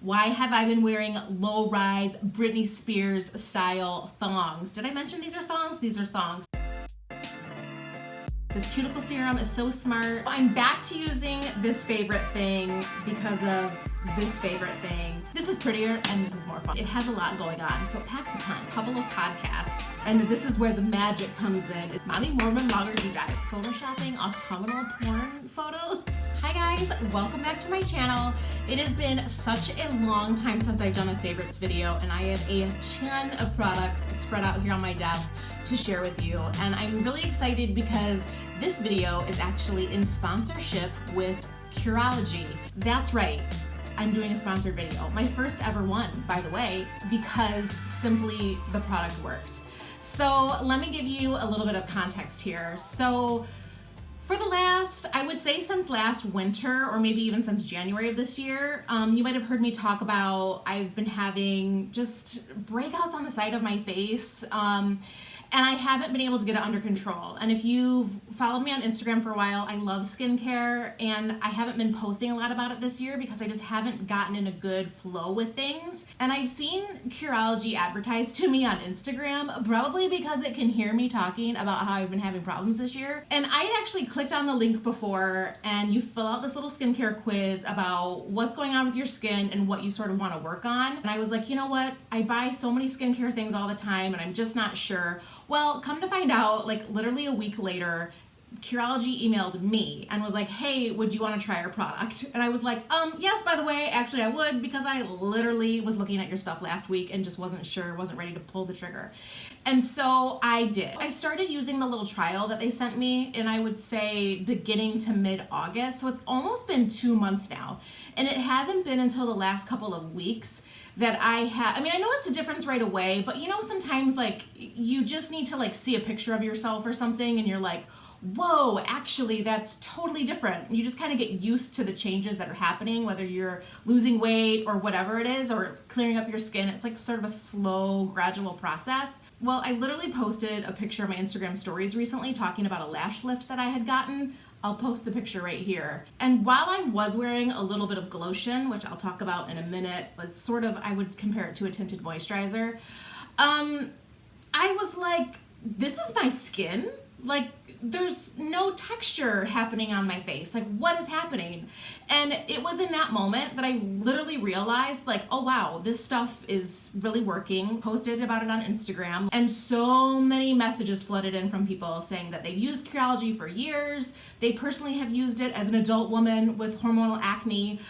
Why have I been wearing low-rise Britney Spears style thongs? Did I mention these are thongs? These are thongs. This Cuticle serum is so smart. I'm back to using this favorite thing because of this favorite thing. This is prettier and this is more fun. It has a lot going on, so it packs a punch. A couple of podcasts, and this is where the magic comes in. It's Mommy Mormon Blogger Deep Dive. Photoshopping autumnal porn photos. Hi guys, welcome back to my channel. It has been such a long time since I've done a favorites video, and I have a ton of products spread out here on my desk to share with you. And I'm really excited because this video is actually in sponsorship with Cureology. That's right, I'm doing a sponsored video. My first ever one, by the way, because simply the product worked. So let me give you a little bit of context here. So for the last, I would say since last winter, or maybe even since January of this year, you might have heard me talk about I've been having just breakouts on the side of my face. And I haven't been able to get it under control. And if you've followed me on Instagram for a while, I love skincare, and I haven't been posting a lot about it this year because I just haven't gotten in a good flow with things. And I've seen Cureology advertised to me on Instagram, probably because it can hear me talking about how I've been having problems this year. And I had actually clicked on the link before, and you fill out this little skincare quiz about what's going on with your skin and what you sort of want to work on. And I was like, you know what? I buy so many skincare things all the time, and I'm just not sure. Well, come to find out, like literally a week later, Cureology emailed me and was like, hey, would you want to try our product? And I was like, yes, by the way, actually I would, because I literally was looking at your stuff last week and just wasn't sure, wasn't ready to pull the trigger. And so I did. I started using the little trial that they sent me, and I would say beginning to mid-August. So it's almost been 2 months now. And it hasn't been until the last couple of weeks that I noticed a difference right away, but you know, sometimes like you just need to like see a picture of yourself or something and you're like, whoa, actually that's totally different. You just kind of get used to the changes that are happening, whether you're losing weight or whatever it is, or clearing up your skin. It's like sort of a slow, gradual process. Well, I literally posted a picture of my Instagram stories recently talking about a lash lift that I had gotten. I'll post the picture right here. And while I was wearing a little bit of Glotion, which I'll talk about in a minute, but sort of, I would compare it to a tinted moisturizer, I was like, this is my skin? Like, there's no texture happening on my face. Like, what is happening? And it was in that moment that I literally realized, like, oh wow, this stuff is really working. Posted about it on Instagram, and so many messages flooded in from people saying that they've used Cureology for years. They personally have used it as an adult woman with hormonal acne,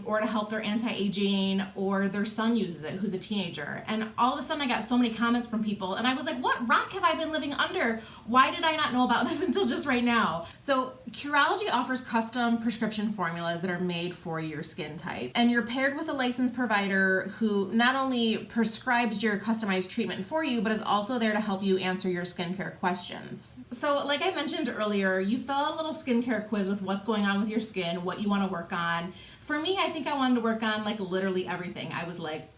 or to help their anti-aging, or their son uses it, who's a teenager. And all of a sudden I got so many comments from people, and I was like, what rock have I been living under? Why did I not know about this until just right now? So Cureology offers custom prescription formulas that are made for your skin type, and you're paired with a licensed provider who not only prescribes your customized treatment for you, but is also there to help you answer your skincare questions. So like I mentioned earlier, you fill out a little skincare quiz with what's going on with your skin, what you want to work on. For me, I think I wanted to work on like literally everything. I was like,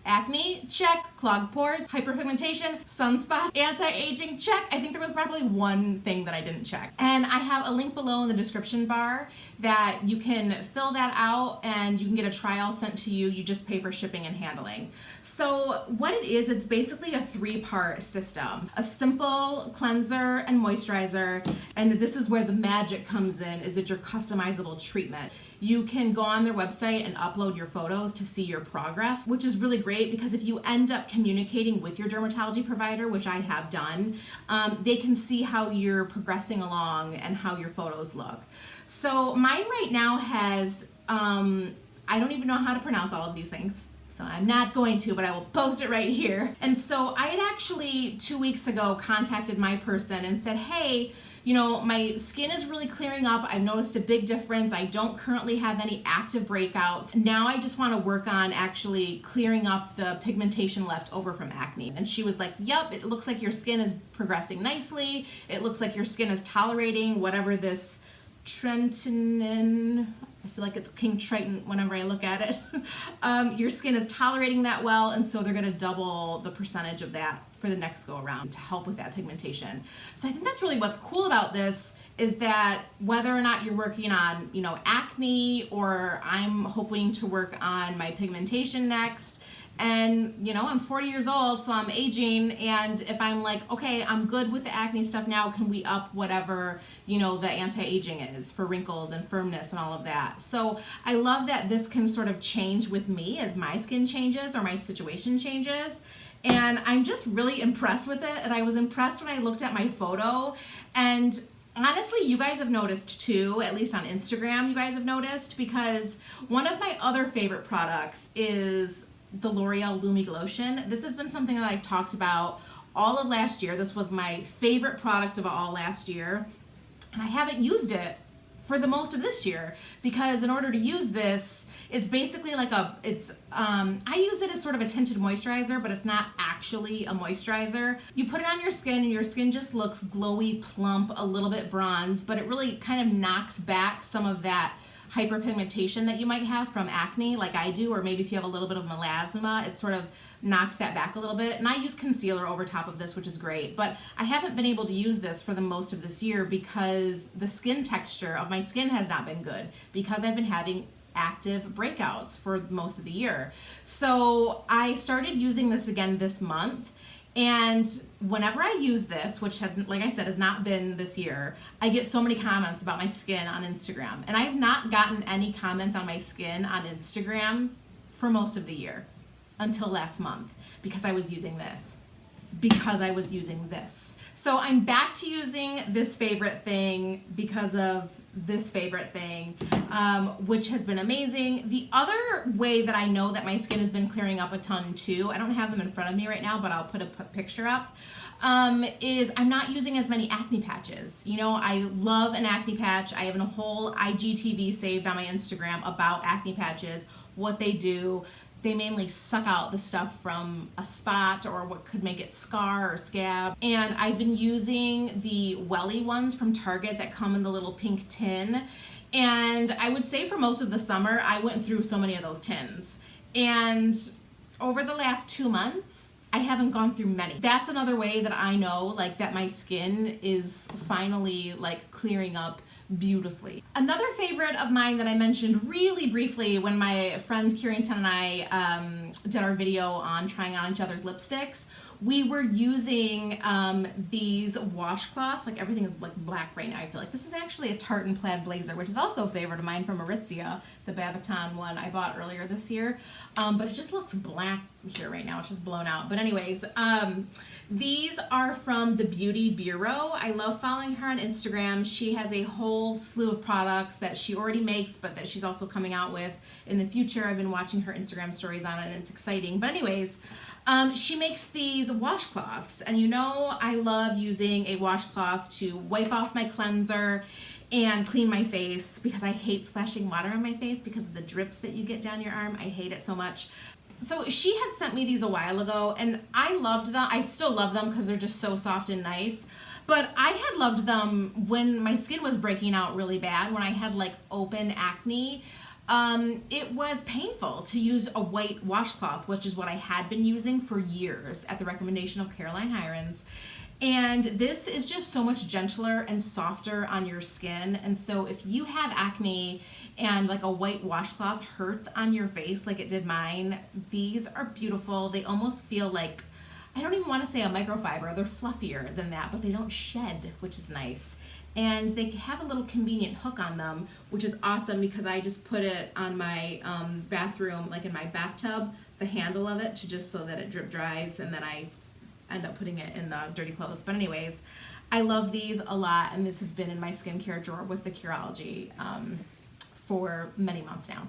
acne, check. Clogged pores, hyperpigmentation, sunspot, anti-aging, check. I think there was probably one thing that I didn't check. And I have a link below in the description bar that you can fill that out and you can get a trial sent to you. You just pay for shipping and handling. So what it is, it's basically a 3-part system. A simple cleanser and moisturizer, and this is where the magic comes in, is it's your customizable treatment. You can go on their website and upload your photos to see your progress, which is really great because if you end up communicating with your dermatology provider, which I have done, they can see how you're progressing along and how your photos look. So mine right now has, I don't even know how to pronounce all of these things, so I'm not going to, but I will post it right here. And so I had actually 2 weeks ago contacted my person and said, hey, you know, my skin is really clearing up. I've noticed a big difference. I don't currently have any active breakouts. Now I just want to work on actually clearing up the pigmentation left over from acne. And she was like, yep, it looks like your skin is progressing nicely. It looks like your skin is tolerating whatever this Trentin, I feel like it's King Triton whenever I look at it. Your skin is tolerating that well, and so they're going to double the percentage of that for the next go around to help with that pigmentation. So I think that's really what's cool about this is that whether or not you're working on, acne, or I'm hoping to work on my pigmentation next, and I'm 40 years old, so I'm aging, and if I'm like, okay, I'm good with the acne stuff now, can we up whatever the anti-aging is for wrinkles and firmness and all of that? So I love that this can sort of change with me as my skin changes or my situation changes. And I'm just really impressed with it. And I was impressed when I looked at my photo. And honestly, you guys have noticed too, at least on Instagram, you guys have noticed, because one of my other favorite products is the L'Oreal Lumi Lotion. This has been something that I've talked about all of last year. This was my favorite product of all last year. And I haven't used it for the most of this year, because in order to use this, it's basically like I use it as sort of a tinted moisturizer, but it's not actually a moisturizer. You put it on your skin and your skin just looks glowy, plump, a little bit bronze, but it really kind of knocks back some of that hyperpigmentation that you might have from acne like I do, or maybe if you have a little bit of melasma, it sort of knocks that back a little bit. And I use concealer over top of this, which is great, but I haven't been able to use this for the most of this year because the skin texture of my skin has not been good, because I've been having active breakouts for most of the year. So I started using this again this month. And whenever I use this, which has, like I said, has not been this year, I get so many comments about my skin on Instagram. And I have not gotten any comments on my skin on Instagram for most of the year until last month, because I was using this. So I'm back to using this favorite thing because of this favorite thing, which has been amazing. The other way that I know that my skin has been clearing up a ton too, I don't have them in front of me right now, but I'll put a picture up, is I'm not using as many acne patches. I love an acne patch. I have a whole IGTV saved on my Instagram about acne patches, what they do. They mainly suck out the stuff from a spot or what could make it scar or scab. And I've been using the welly ones from Target that come in the little pink tin. And I would say for most of the summer, I went through so many of those tins. And over the last 2 months, I haven't gone through many. That's another way that I know that my skin is finally clearing up beautifully. Another favorite of mine that I mentioned really briefly when my friend Cureology and I did our video on trying on each other's lipsticks, we were using these washcloths. Everything is black right now, I feel like. This is actually a tartan plaid blazer, which is also a favorite of mine from Aritzia, the Babaton one I bought earlier this year. But it just looks black here right now. It's just blown out. But anyways, these are from the Beauty Bureau. I love following her on Instagram. She has a whole slew of products that she already makes, but that she's also coming out with in the future. I've been watching her Instagram stories on it, and it's exciting. But anyways, she makes these washcloths, and I love using a washcloth to wipe off my cleanser and clean my face, because I hate splashing water on my face because of the drips that you get down your arm. I hate it so much. So she had sent me these a while ago, and I loved them. I still love them because they're just so soft and nice. But I had loved them when my skin was breaking out really bad, when I had open acne. It was painful to use a white washcloth, which is what I had been using for years at the recommendation of Caroline Hirons. And this is just so much gentler and softer on your skin. And so if you have acne and a white washcloth hurts on your face like it did mine, these are beautiful. They almost feel like, I don't even want to say a microfiber. They're fluffier than that, but they don't shed, which is nice. And they have a little convenient hook on them, which is awesome, because I just put it on my bathroom, in my bathtub, the handle of it, to just so that it drip dries, and then I end up putting it in the dirty clothes. But anyways, I love these a lot, and this has been in my skincare drawer with the Cureology for many months now.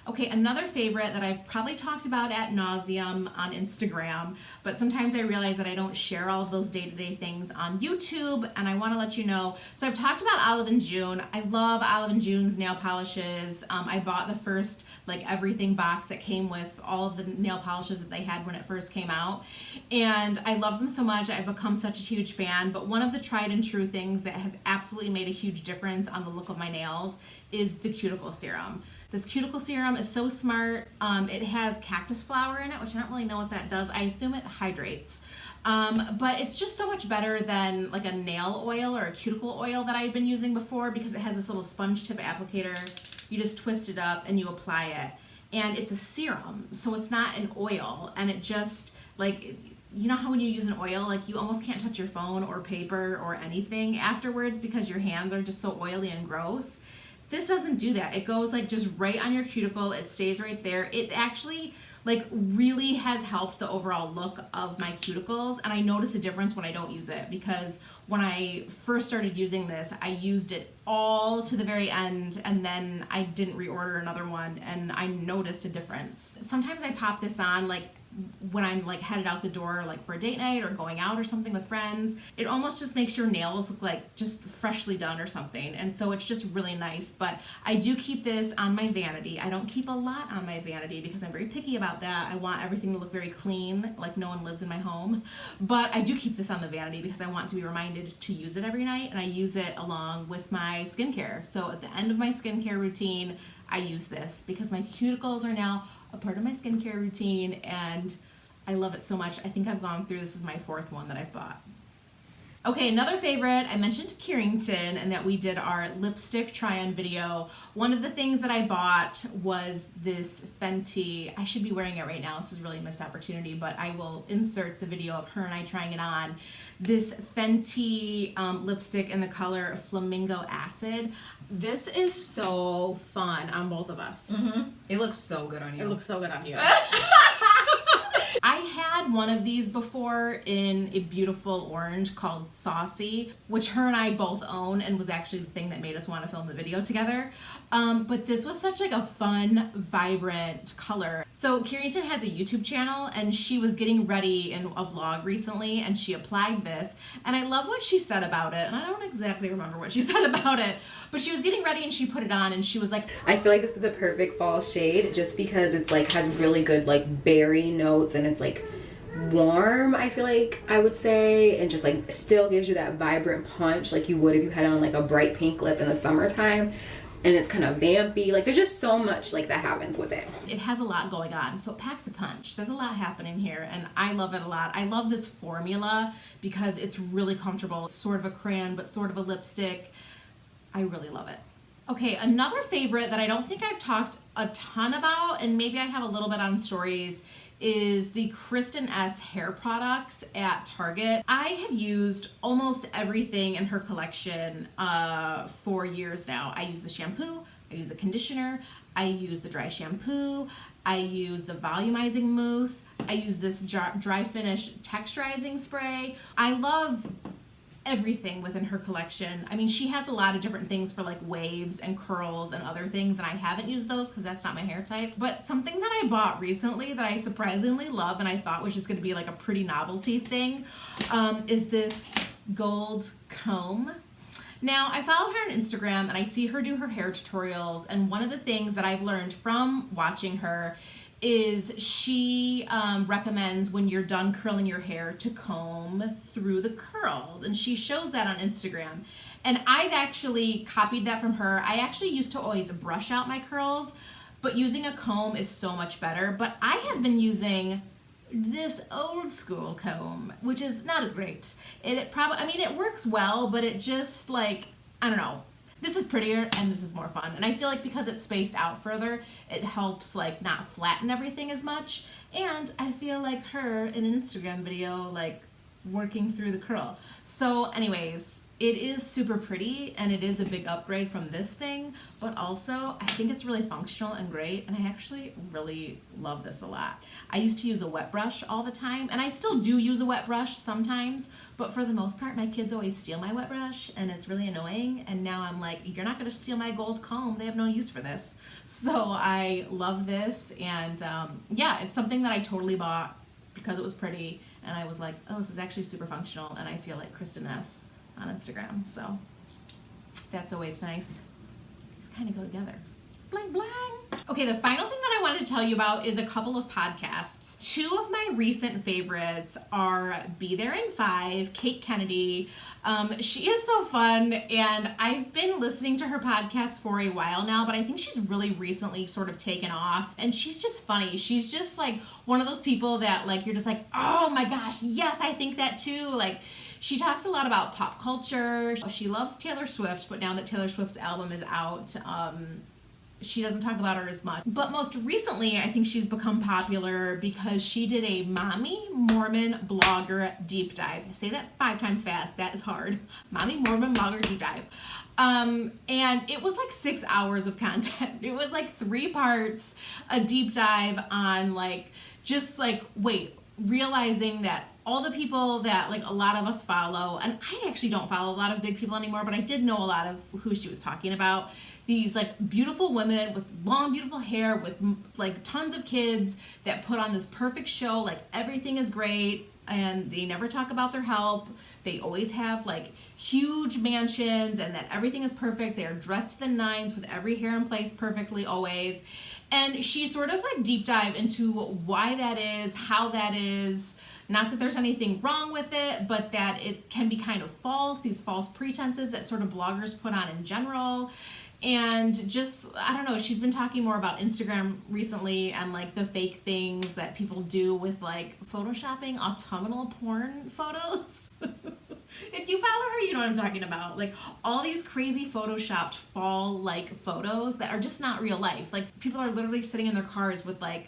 Okay, another favorite that I've probably talked about ad nauseum on Instagram, but sometimes I realize that I don't share all of those day-to-day things on YouTube, and I want to let you know. So I've talked about Olive & June. I love Olive & June's nail polishes. I bought the first everything box that came with all of the nail polishes that they had when it first came out, and I love them so much. I've become such a huge fan. But one of the tried and true things that have absolutely made a huge difference on the look of my nails is the Cuticle serum. This Cuticle serum is so smart. It has cactus flower in it, which I don't really know what that does. I assume it hydrates. But it's just so much better than like a nail oil or a cuticle oil that I had been using before, because it has this little sponge tip applicator. You just twist it up and you apply it. And it's a serum, so it's not an oil. And it just, like, you know how when you use an oil, like you almost can't touch your phone or paper or anything afterwards because your hands are just so oily and gross? This doesn't do that. It goes like just right on your cuticle. It stays right there. It actually like really has helped the overall look of my cuticles, and I notice a difference when I don't use it, because when I first started using this, I used it all to the very end, and then I didn't reorder another one, and I noticed a difference. Sometimes I pop this on like when I'm like headed out the door, like for a date night or going out or something with friends. It almost just makes your nails look like just freshly done or something, and so it's just really nice. But I do keep this on my vanity. I don't keep a lot on my vanity because I'm very picky about that. I want everything to look very clean, like no one lives in my home. But I do keep this on the vanity because I want to be reminded to use it every night, and I use it along with my skincare. So at the end of my skincare routine, I use this because my cuticles are now a part of my skincare routine, and I love it so much. I think I've gone through, this is my 4th one that I've bought. Okay, another favorite, I mentioned Cureology and that we did our lipstick try-on video. One of the things that I bought was this Fenty. I should be wearing it right now. This is really a missed opportunity, but I will insert the video of her and I trying it on. This Fenty lipstick in the color Flamingo Acid. This is so fun on both of us. Mm-hmm. It looks so good on you. It looks so good on you. I had one of these before in a beautiful orange called Saucy, which her and I both own, and was actually the thing that made us want to film the video together. But this was such like a fun, vibrant color. So Cureology has a YouTube channel, and she was getting ready in a vlog recently, and she applied this, and I love what she said about it, and I don't exactly remember what she said about it, but she was getting ready and she put it on, and she was like, I feel like this is the perfect fall shade just because it's like has really good like berry notes, and it's like warm, I feel like I would say, and just like still gives you that vibrant punch like you would if you had on like a bright pink lip in the summertime. And it's kind of vampy. Like there's just so much like that happens with it. It has a lot going on, so it packs a punch. There's a lot happening here, and I love it a lot. I love this formula because it's really comfortable. It's sort of a crayon, but sort of a lipstick. I really love it. Okay, another favorite that I don't think I've talked a ton about, and maybe I have a little bit on stories, is the Kristen S hair products at Target. I have used almost everything in her collection for years now. I use the shampoo, I use the conditioner, I use the dry shampoo, I use the volumizing mousse, I use this dry finish texturizing spray. I love everything within her collection. I mean, she has a lot of different things for like waves and curls and other things, and I haven't used those because that's not my hair type. But something that I bought recently that I surprisingly love and I thought was just going to be like a pretty novelty thing is this gold comb. Now, I follow her on Instagram and I see her do her hair tutorials, and one of the things that I've learned from watching her is she recommends when you're done curling your hair to comb through the curls, and she shows that on Instagram, and I've actually copied that from her. I actually used to always brush out my curls, but using a comb is so much better. But I have been using this old school comb, which is not as great. It probably, I mean, it works well, but it just like, I don't know. This is prettier and this is more fun. And I feel like because it's spaced out further, it helps like not flatten everything as much. And I feel like her in an Instagram video, like working through the curl. So anyways, it is super pretty and it is a big upgrade from this thing, but also I think it's really functional and great, and I actually really love this a lot. I used to use a wet brush all the time, and I still do use a wet brush sometimes, but for the most part my kids always steal my wet brush and it's really annoying, and now I'm like, you're not going to steal my gold comb, they have no use for this. So I love this, and yeah, it's something that I totally bought because it was pretty, and I was like, oh, this is actually super functional, and I feel like Kristen S on Instagram, so that's always nice. These kind of go together. Blang, blang. Okay, the final thing that I wanted to tell you about is a couple of podcasts. Two of my recent favorites are Be There in 5, Kate Kennedy. She is so fun, and I've been listening to her podcast for a while now, but I think she's really recently sort of taken off, and she's just funny. She's just like one of those people that like you're just like, oh my gosh, yes, I think that too. Like, she talks a lot about pop culture. She loves Taylor Swift, but now that Taylor Swift's album is out, she doesn't talk about her as much. But most recently, I think she's become popular because she did a Mommy Mormon Blogger deep dive. I say that 5 times fast. That is hard. Mommy Mormon Blogger deep dive. And it was like 6 hours of content. It was like 3 parts, a deep dive on like, just like, realizing that all the people that like a lot of us follow, and I actually don't follow a lot of big people anymore, but I did know a lot of who she was talking about. These like beautiful women with long, beautiful hair, with like tons of kids that put on this perfect show. Like everything is great, and they never talk about their health. They always have like huge mansions, and that everything is perfect. They are dressed to the nines with every hair in place perfectly always. And she sort of like deep dive into why that is, how that is. Not that there's anything wrong with it, but that it can be kind of false, these false pretenses that sort of bloggers put on in general. And just, I don't know, she's been talking more about Instagram recently and like the fake things that people do with like photoshopping autumnal porn photos. If you follow her, you know what I'm talking about. Like all these crazy photoshopped fall like photos that are just not real life. Like people are literally sitting in their cars with like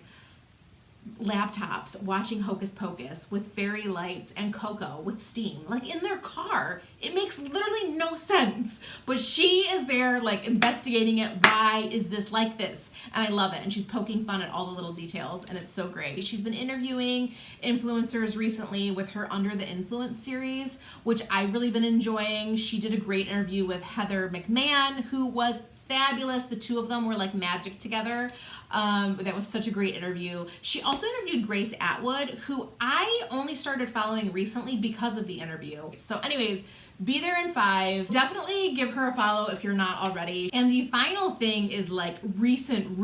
laptops watching Hocus Pocus with fairy lights and cocoa with steam, like in their car. It makes literally no sense, but she is there like investigating it. Why is this like this? And I love it, and she's poking fun at all the little details, and it's so great. She's been interviewing influencers recently with her Under the Influence series, which I've really been enjoying. She did a great interview with Heather McMahon, who was fabulous. The two of them were like magic together. That was such a great interview. She also interviewed Grace Atwood, who I only started following recently because of the interview. So anyways, Be There in 5. Definitely give her a follow if you're not already. And the final thing is like recent.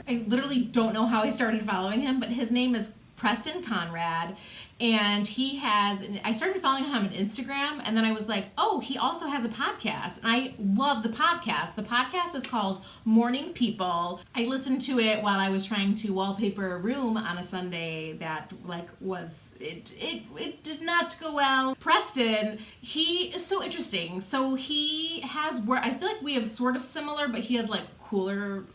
I literally don't know how I started following him, but his name is Preston Conrad. And I started following him on Instagram, and then I was like, oh, he also has a podcast. And I love the podcast. The podcast is called Morning People. I listened to it while I was trying to wallpaper a room on a Sunday that it did not go well. Preston, he is so interesting. So he has I feel like we have sort of similar, but he has like cooler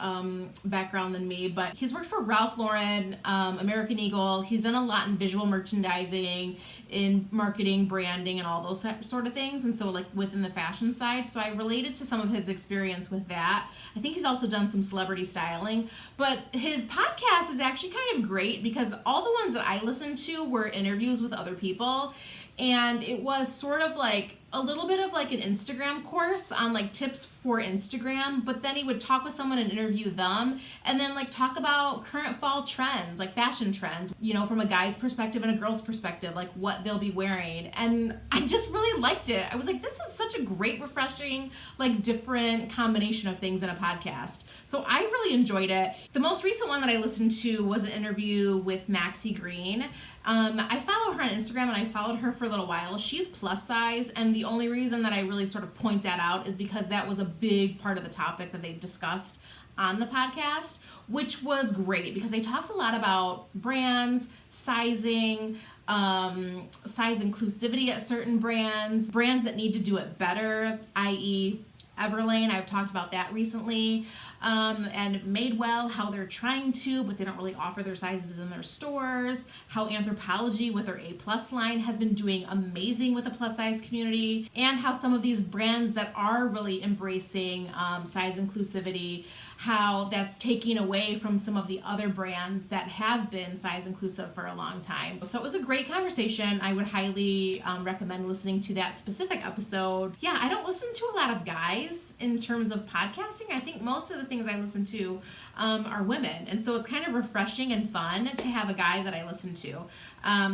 background than me, but he's worked for Ralph Lauren, American Eagle. He's done a lot in visual merchandising, in marketing, branding, and all those sort of things, and so like within the fashion side. So I related to some of his experience with that. I think he's also done some celebrity styling, but his podcast is actually kind of great because all the ones that I listened to were interviews with other people, and it was sort of like a little bit of like an Instagram course on like tips for Instagram, but then he would talk with someone and interview them, and then like talk about current fall trends, like fashion trends, you know, from a guy's perspective and a girl's perspective, like what they'll be wearing. And I just really liked it. I was like, this is such a great, refreshing, like different combination of things in a podcast. So I really enjoyed it. The most recent one that I listened to was an interview with Maxi Green. I follow her on Instagram, and I followed her for a little while. She's plus size, and the only reason that I really sort of point that out is because that was a big part of the topic that they discussed on the podcast, which was great because they talked a lot about brands, sizing, size inclusivity at certain brands that need to do it better, i.e. Everlane. I've talked about that recently. And Madewell, how they're trying to, but they don't really offer their sizes in their stores. How Anthropology with their A+ line has been doing amazing with the plus size community. And how some of these brands that are really embracing size inclusivity, how that's taking away from some of the other brands that have been size inclusive for a long time. So it was a great conversation. I would highly recommend listening to that specific episode. Yeah, I don't listen to a lot of guys in terms of podcasting. I think most of the things I listen to are women. And so it's kind of refreshing and fun to have a guy that I listen to.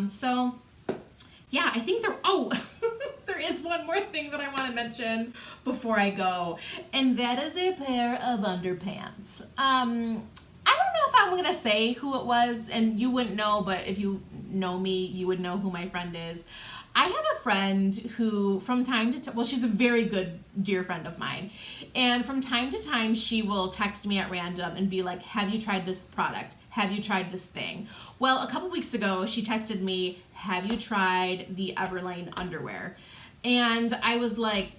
So yeah, I think there is one more thing that I want to mention before I go, and that is a pair of underpants. I don't know if I'm going to say who it was, and you wouldn't know, but if you know me, you would know who my friend is. I have a friend who from time to time, well, she's a very good dear friend of mine, and from time to time she will text me at random and be like, have you tried this product? Have you tried this thing? Well, a couple weeks ago she texted me, have you tried the Everlane underwear? And I was like,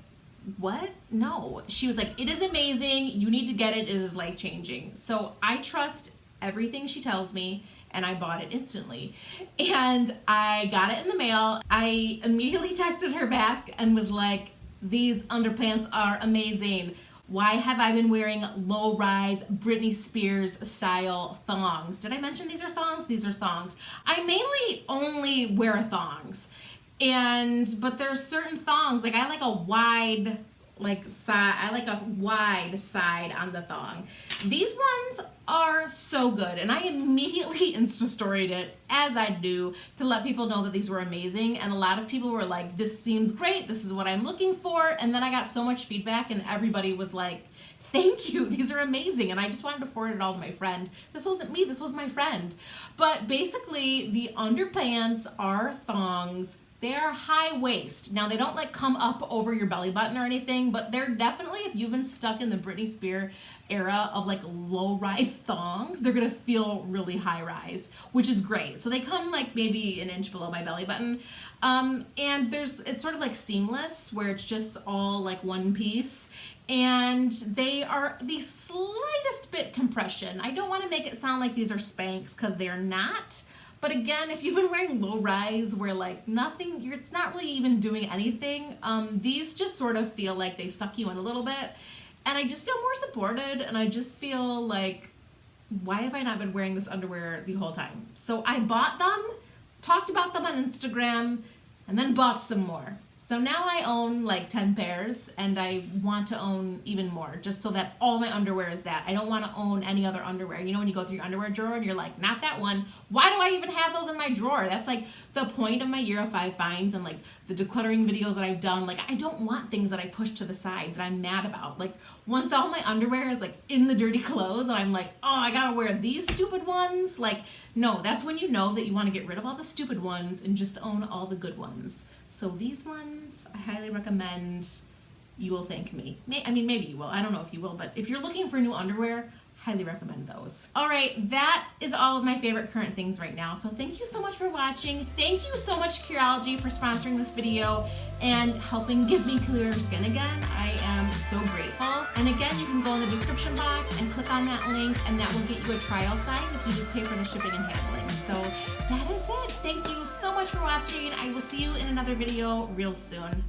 what? No. She was like, it is amazing. You need to get it. It is life-changing. So I trust everything she tells me, and I bought it instantly. And I got it in the mail. I immediately texted her back and was like, these underpants are amazing. Why have I been wearing low-rise Britney Spears style thongs? Did I mention these are thongs? These are thongs. I mainly only wear thongs. But there's certain thongs, like I like a wide side on the thong. These ones are so good, and I immediately Insta-storied it, as I do, to let people know that these were amazing, and a lot of people were like, this seems great, this is what I'm looking for, and then I got so much feedback, and everybody was like, thank you, these are amazing, and I just wanted to forward it all to my friend. This wasn't me, this was my friend. But basically, the underpants are thongs. They're high waist. Now, they don't like come up over your belly button or anything, but they're definitely, if you've been stuck in the Britney Spears era of like low-rise thongs, they're gonna feel really high-rise, which is great. So they come like maybe an inch below my belly button. And it's sort of like seamless, where it's just all like one piece. And they are the slightest bit compression. I don't want to make it sound like these are Spanx, because they're not. But again, if you've been wearing low rise where like nothing, it's not really even doing anything, these just sort of feel like they suck you in a little bit. And I just feel more supported, and I just feel like, why have I not been wearing this underwear the whole time? So I bought them, talked about them on Instagram, and then bought some more. So now I own like 10 pairs, and I want to own even more, just so that all my underwear is that. I don't want to own any other underwear. You know when you go through your underwear drawer and you're like, not that one. Why do I even have those in my drawer? That's like the point of my Year of 5 finds and like the decluttering videos that I've done. Like, I don't want things that I push to the side that I'm mad about. Like, once all my underwear is like in the dirty clothes and I'm like, oh, I gotta wear these stupid ones. Like, no, that's when you know that you want to get rid of all the stupid ones and just own all the good ones. So these ones, I highly recommend. You will thank me. I mean, maybe you will. I don't know if you will, but if you're looking for new underwear, highly recommend those. All right, that is all of my favorite current things right now. So thank you so much for watching. Thank you so much, Cureology, for sponsoring this video and helping give me clearer skin again. I am so grateful. And again, you can go in the description box and click on that link, and that will get you a trial size if you just pay for the shipping and handling. So that is it. Thank you so much for watching. I will see you in another video real soon.